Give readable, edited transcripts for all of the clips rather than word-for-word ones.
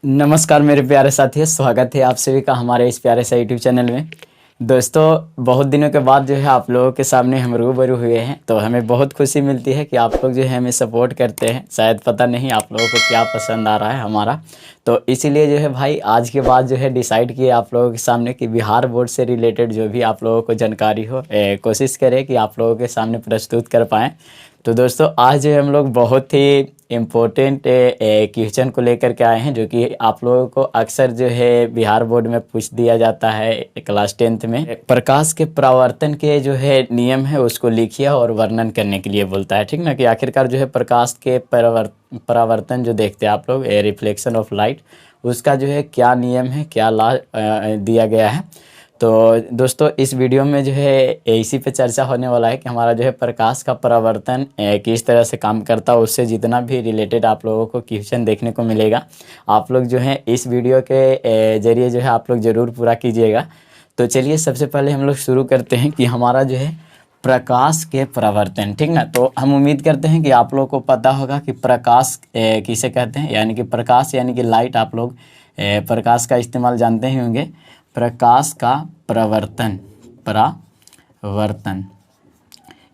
नमस्कार मेरे प्यारे साथियों, स्वागत है आप सभी का हमारे इस प्यारे से यूट्यूब चैनल में। दोस्तों, बहुत दिनों के बाद जो है आप लोगों के सामने हम रूबरू हुए हैं, तो हमें बहुत खुशी मिलती है कि आप लोग जो है हमें सपोर्ट करते हैं। शायद पता नहीं आप लोगों को क्या पसंद आ रहा है हमारा, तो इसीलिए जो है भाई आज के बाद जो है डिसाइड किए आप लोगों के सामने कि बिहार बोर्ड से रिलेटेड जो भी आप लोगों को जानकारी हो कोशिश करें कि आप लोगों के सामने प्रस्तुत कर पाएँ। तो दोस्तों, आज जो है हम लोग बहुत ही इम्पोर्टेंट क्वेश्चन को लेकर के आए हैं, जो कि आप लोगों को अक्सर जो है बिहार बोर्ड में पूछ दिया जाता है क्लास 10th में। प्रकाश के परावर्तन के जो है नियम है उसको लिखिए और वर्णन करने के लिए बोलता है, ठीक ना। कि आखिरकार जो है प्रकाश के परावर्तन जो देखते हैं आप लोग, रिफ्लेक्शन ऑफ लाइट, उसका जो है क्या नियम है, क्या लॉ दिया गया है। तो दोस्तों, इस वीडियो में जो है इसी पे चर्चा होने वाला है कि हमारा जो है प्रकाश का परावर्तन किस तरह से काम करता है। उससे जितना भी रिलेटेड आप लोगों को क्वेश्चन देखने को मिलेगा, आप लोग जो है इस वीडियो के जरिए जो है आप लोग ज़रूर पूरा कीजिएगा। तो चलिए सबसे पहले हम लोग शुरू करते हैं कि हमारा जो है प्रकाश के परावर्तन, ठीक ना। तो हम उम्मीद करते हैं कि आप लोग को पता होगा कि प्रकाश किसे कहते हैं, यानी कि प्रकाश यानी कि लाइट। आप लोग प्रकाश का इस्तेमाल जानते ही होंगे। प्रकाश का परावर्तन,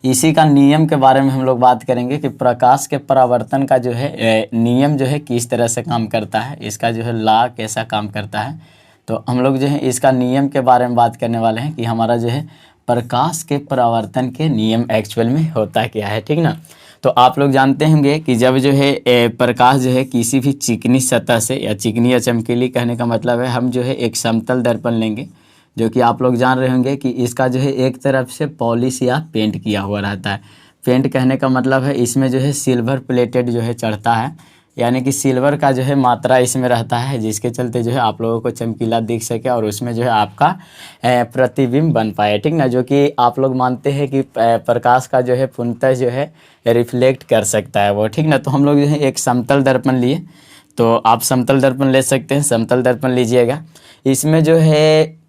इसी का नियम के बारे में हम लोग बात करेंगे कि प्रकाश के परावर्तन का जो है नियम जो है किस तरह से काम करता है, इसका जो है लॉ कैसा काम करता है। तो हम लोग जो है इसका नियम के बारे में बात करने वाले हैं कि हमारा जो है प्रकाश के परावर्तन के नियम एक्चुअल में होता क्या है, ठीक ना। तो आप लोग जानते होंगे कि जब जो है प्रकाश जो है किसी भी चिकनी सतह से, या चिकनी या चमकीली कहने का मतलब है, हम जो है एक समतल दर्पण लेंगे, जो कि आप लोग जान रहे होंगे कि इसका जो है एक तरफ से पॉलिश या पेंट किया हुआ रहता है। पेंट कहने का मतलब है इसमें जो है सिल्वर प्लेटेड जो है चढ़ता है, यानी कि सिल्वर का जो है मात्रा इसमें रहता है, जिसके चलते जो है आप लोगों को चमकीला दिख सके और उसमें जो है आपका प्रतिबिंब बन पाए, ठीक ना। जो कि आप लोग मानते हैं कि प्रकाश का जो है पूर्णतः जो है रिफ्लेक्ट कर सकता है वो, ठीक ना। तो हम लोग जो है एक समतल दर्पण लिए, तो आप समतल दर्पण ले सकते हैं, समतल दर्पण लीजिएगा। इसमें जो है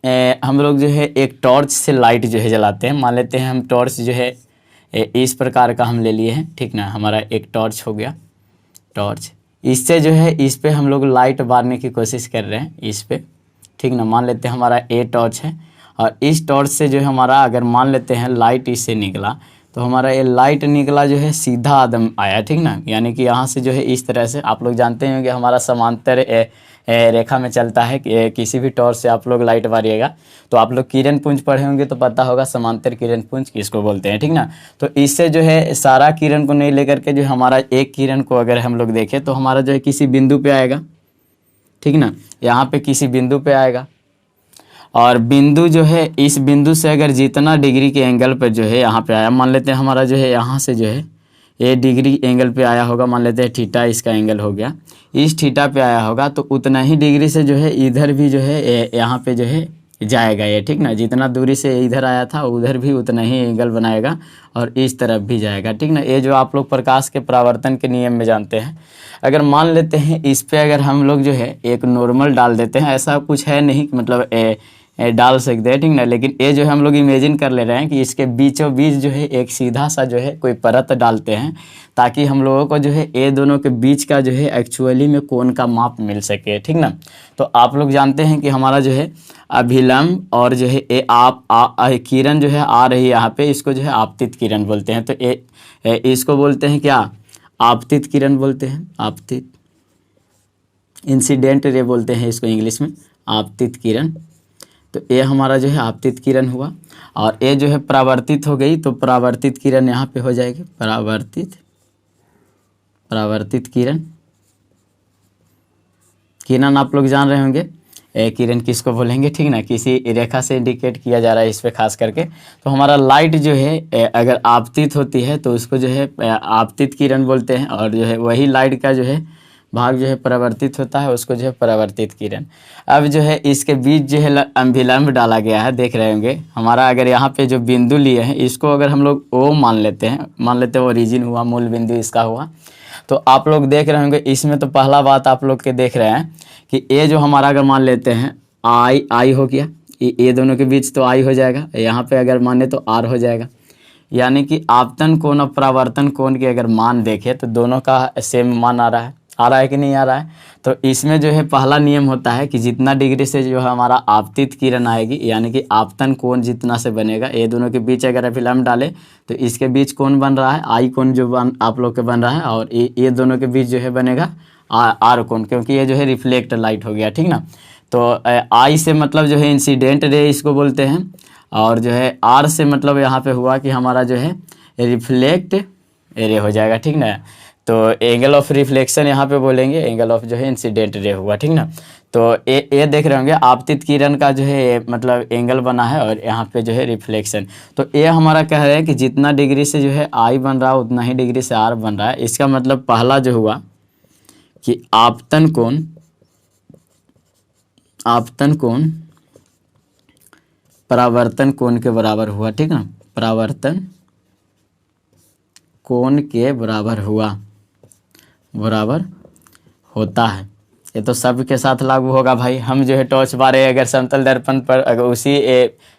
हम लोग जो है एक टॉर्च से लाइट जो है जलाते हैं। मान लेते हैं हम टॉर्च जो है इस प्रकार का हम ले लिए हैं, ठीक ना। हमारा एक टॉर्च हो गया, टॉर्च। इससे जो है इस पे हम लोग लाइट मारने की कोशिश कर रहे हैं इस पे, ठीक ना। मान लेते हैं हमारा ए टॉर्च है, और इस टॉर्च से जो है हमारा अगर मान लेते हैं लाइट इससे निकला, तो हमारा ये लाइट निकला जो है सीधा आदम आया, ठीक ना। यानी कि यहाँ से जो है इस तरह से आप लोग जानते हैं कि हमारा समांतर रेखा में चलता है। कि किसी भी टॉर्च से आप लोग लाइट मारिएगा तो आप लोग किरण पुंज पढ़े होंगे तो पता होगा समांतर किरण पुंज किसको बोलते हैं, ठीक ना। तो इससे जो है सारा किरण को नहीं लेकर के जो हमारा एक किरण को अगर हम लोग देखें तो हमारा जो है किसी बिंदु पे आएगा, ठीक ना। यहाँ पे किसी बिंदु पे आएगा, और बिंदु जो है इस बिंदु से अगर जितना डिग्री के एंगल पर जो है यहाँ पे आया, मान लेते हैं हमारा जो है यहाँ से जो है ये डिग्री एंगल पे आया होगा, मान लेते हैं थीटा इसका एंगल हो गया, इस थीटा पे आया होगा, तो उतना ही डिग्री से जो है इधर भी जो है यहाँ पे जो है जाएगा ये, ठीक ना। जितना दूरी से इधर आया था उधर भी उतना ही एंगल बनाएगा और इस तरफ भी जाएगा, ठीक ना। ये जो आप लोग प्रकाश के परावर्तन के नियम में जानते हैं। अगर मान लेते हैं इस पे अगर हम लोग जो है एक नॉर्मल डाल देते हैं, ऐसा कुछ है नहीं मतलब डाल सकते हैं, ठीक ना। लेकिन ये जो है हम लोग इमेजिन कर ले रहे हैं कि इसके बीचों बीच जो है एक सीधा सा जो है कोई परत डालते हैं, ताकि हम लोगों को जो है ये दोनों के बीच का जो है एक्चुअली में कोण का माप मिल सके, ठीक ना। तो आप लोग जानते हैं कि हमारा जो है अभिलंब और जो है ये किरण जो है आ रही है यहाँ पे, इसको जो है आपतित किरण बोलते हैं। तो ये इसको बोलते हैं क्या, आपतित किरण बोलते हैं, आपतित इंसिडेंट रे बोलते हैं इसको इंग्लिश में, आपतित किरण। तो ये हमारा जो है आपतित किरण हुआ, और ये जो है परावर्तित हो गई, तो परावर्तित किरण यहाँ पे हो जाएगी, परावर्तित किरण। किरण आप लोग जान रहे होंगे किरण किसको बोलेंगे, ठीक ना। किसी रेखा से इंडिकेट किया जा रहा है इस पे खास करके। तो हमारा लाइट जो है अगर आपतित होती है तो उसको जो है आपतित किरण बोलते हैं, और जो है वही लाइट का जो है भाग जो है परावर्तित होता है उसको जो है परावर्तित किरण। अब जो है इसके बीच जो है अभिलंब डाला गया है, देख रहे होंगे हमारा। अगर यहाँ पे जो बिंदु लिए हैं इसको अगर हम लोग ओ मान लेते हैं, मान लेते हैं ओरिजिन हुआ, मूल बिंदु इसका हुआ, तो आप लोग देख रहे होंगे इसमें तो पहला बात आप लोग के देख रहे हैं कि ये जो हमारा अगर मान लेते हैं आई हो गया, ये दोनों के बीच तो आई हो जाएगा, यहाँ पे अगर माने तो आर हो जाएगा। यानी कि आपतन कोण और परावर्तन कोण के अगर मान देखें तो दोनों का सेम मान आ रहा है कि नहीं आ रहा है। तो इसमें जो है पहला नियम होता है कि जितना डिग्री से जो है हमारा आपतित किरण आएगी, यानी कि आपतन कोण जितना से बनेगा, ये दोनों के बीच अगर अभिलंब डाले तो इसके बीच कौन बन रहा है, आई कोण जो आप लोग के बन रहा है, और ये दोनों के बीच जो है बनेगा आर कोण, क्योंकि ये जो है रिफ्लेक्ट लाइट हो गया, ठीक ना। तो आई से मतलब जो है इंसिडेंट रे इसको बोलते हैं, और जो है आर से मतलब यहाँ पे हुआ कि हमारा जो है रिफ्लेक्ट रे हो जाएगा, ठीक ना। तो एंगल ऑफ रिफ्लेक्शन यहाँ पे बोलेंगे, एंगल ऑफ जो है इंसिडेंट रे हुआ, ठीक ना। तो ये देख रहे होंगे आपतित किरण का जो है मतलब एंगल बना है, और यहाँ पे जो है रिफ्लेक्शन। तो ये हमारा कह रहे हैं कि जितना डिग्री से जो है आई बन रहा है उतना ही डिग्री से आर बन रहा है। इसका मतलब पहला जो हुआ कि आपतन कोण परावर्तन कोण के बराबर हुआ, ठीक ना, परावर्तन कोण के बराबर होता है। ये तो सब के साथ लागू होगा भाई। हम जो है टॉर्च बारे अगर समतल दर्पण पर अगर उसी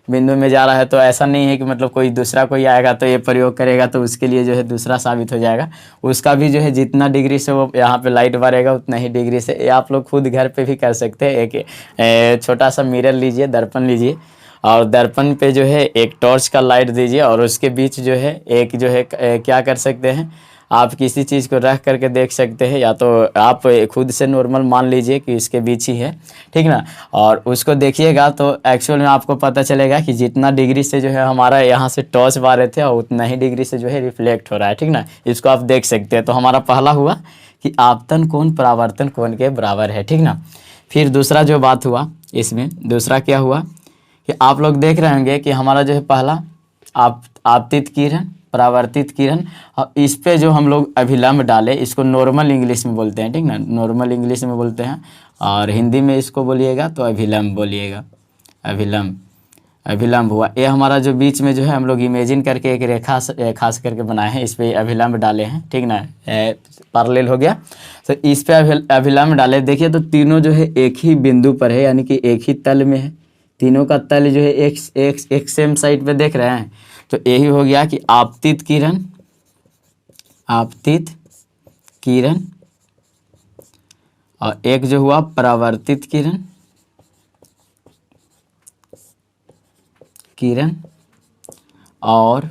बिंदु में जा रहा है तो ऐसा नहीं है कि मतलब कोई आएगा तो ये प्रयोग करेगा तो उसके लिए जो है दूसरा साबित हो जाएगा। उसका भी जो है जितना डिग्री से वो यहाँ पे लाइट मारेगा उतना ही डिग्री से। ये आप लोग खुद घर पे भी कर सकते हैं। एक छोटा सा मिरर लीजिए, दर्पण लीजिए, और दर्पण पे जो है एक टॉर्च का लाइट दीजिए, और उसके बीच जो है एक जो है क्या कर सकते हैं, आप किसी चीज़ को रख करके देख सकते हैं, या तो आप खुद से नॉर्मल मान लीजिए कि इसके बीच ही है, ठीक ना, और उसको देखिएगा तो एक्चुअल में आपको पता चलेगा कि जितना डिग्री से जो है हमारा यहाँ से टॉर्च मारे थे और उतना ही डिग्री से जो है रिफ्लेक्ट हो रहा है, ठीक ना। इसको आप देख सकते हैं। तो हमारा पहला हुआ कि आपतन कोण परावर्तन कोण के बराबर है, ठीक ना। फिर दूसरा जो बात हुआ इसमें, दूसरा क्या हुआ कि आप लोग देख रहे होंगे कि हमारा जो है पहला आपतित किरण, परावर्तित किरण, और इस पे जो हम लोग अभिलंब डाले, इसको नॉर्मल इंग्लिश में बोलते हैं, ठीक ना, नॉर्मल इंग्लिश में बोलते हैं, और हिंदी में इसको बोलिएगा तो अभिलंब बोलिएगा, अभिलंब हुआ। ये हमारा जो बीच में जो है हम लोग इमेजिन करके एक रेखा खास करके बनाए हैं, इस पे अभिलंब डाले हैं, ठीक ना, पैरेलल हो गया। तो इस पे अभिलंब डाले, देखिए तो तीनों जो है एक ही बिंदु पर है, यानी कि एक ही तल में है। तीनों का तल जो है एक सेम साइड पे देख रहे हैं। तो यही हो गया कि आपतित किरण और एक जो हुआ परावर्तित किरण, और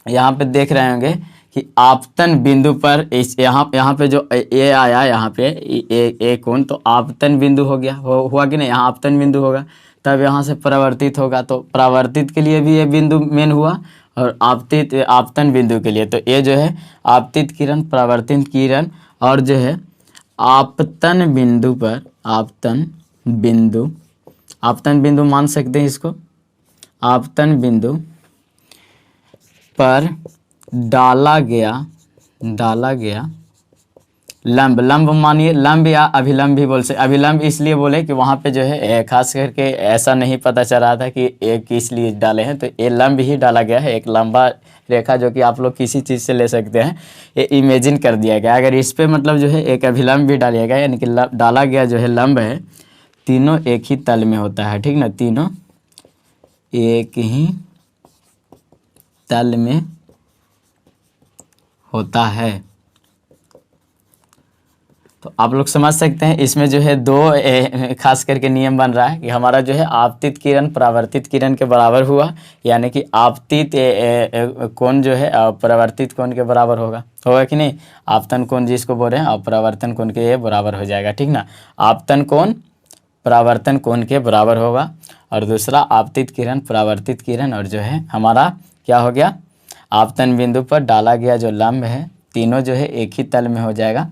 यहाँ पे देख रहे होंगे कि आपतन बिंदु पर इस यहाँ पे जो ए आया, यहाँ पे ए कोण, तो आपतन बिंदु हो गया, हुआ कि नहीं, यहाँ आपतन बिंदु होगा, तब यहाँ से परावर्तित होगा। तो परावर्तित के लिए भी ये बिंदु मेन हुआ, और आपतन बिंदु के लिए तो ये जो है आपतित किरण, परावर्तित किरण, और जो है आपतन बिंदु पर आपतन बिंदु मान सकते हैं इसको, आपतन बिंदु पर डाला गया लंब मानिए, लंब या अभिलंब भी बोल सकते। अभिलंब इसलिए बोले कि वहाँ पे जो है खास करके ऐसा नहीं पता चल रहा था कि एक किस लिए डाले हैं, तो ये लंब ही डाला गया है, एक लंबा रेखा जो कि आप लोग किसी चीज़ से ले सकते हैं, ये इमेजिन कर दिया गया। अगर इस पे मतलब जो है एक अभिलंब भी डालिया गया, यानी कि डाला गया जो है लंब है, तीनों एक ही तल में होता है, ठीक ना, तीनों एक ही तल में होता है। तो आप लोग समझ सकते हैं इसमें जो है दो खास करके नियम बन रहा है कि हमारा जो है आपतित किरण परावर्तित किरण के बराबर हुआ, यानी कि आपतित कोण जो है परावर्तित कोण के बराबर होगा कि नहीं, आपतन कोण जिसको बोल रहे हैं, और परावर्तन कोण के ये बराबर हो जाएगा, ठीक ना। आपतन कोण परावर्तन कोण के बराबर होगा, और दूसरा आपतित किरण परावर्तित किरण, और जो है हमारा क्या हो गया, आपतन बिंदु पर डाला गया जो लंब है, तीनों जो है एक ही तल में हो जाएगा।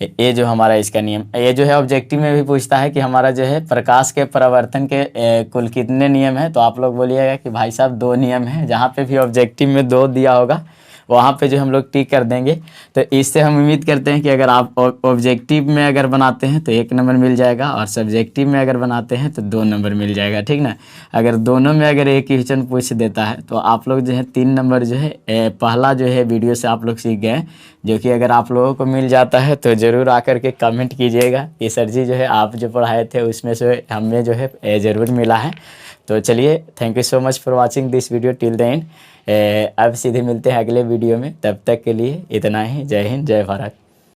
ये जो हमारा इसका नियम, ये जो है ऑब्जेक्टिव में भी पूछता है कि हमारा जो है प्रकाश के परावर्तन के कुल कितने नियम है, तो आप लोग बोलिएगा कि भाई साहब 2 नियम है। जहाँ पे भी ऑब्जेक्टिव में 2 दिया होगा वहाँ पे जो हम लोग टिक कर देंगे। तो इससे हम उम्मीद करते हैं कि अगर आप ऑब्जेक्टिव में अगर बनाते हैं तो 1 नंबर मिल जाएगा, और सब्जेक्टिव में अगर बनाते हैं तो 2 नंबर मिल जाएगा, ठीक ना। अगर दोनों में अगर एक क्वेश्चन पूछ देता है तो आप लोग जो है 3 नंबर जो है पहला जो है वीडियो से आप लोग सीख गए, जो कि अगर आप लोगों को मिल जाता है तो ज़रूर आकर के कमेंट कीजिएगा कि सर जी जो है आप जो पढ़ाए थे उसमें से हमें जो है ज़रूर मिला है। तो चलिए, thank you so much for watching this video till the end. अब सीधे मिलते हैं अगले वीडियो में, तब तक के लिए इतना ही। जय हिंद, जय भारत।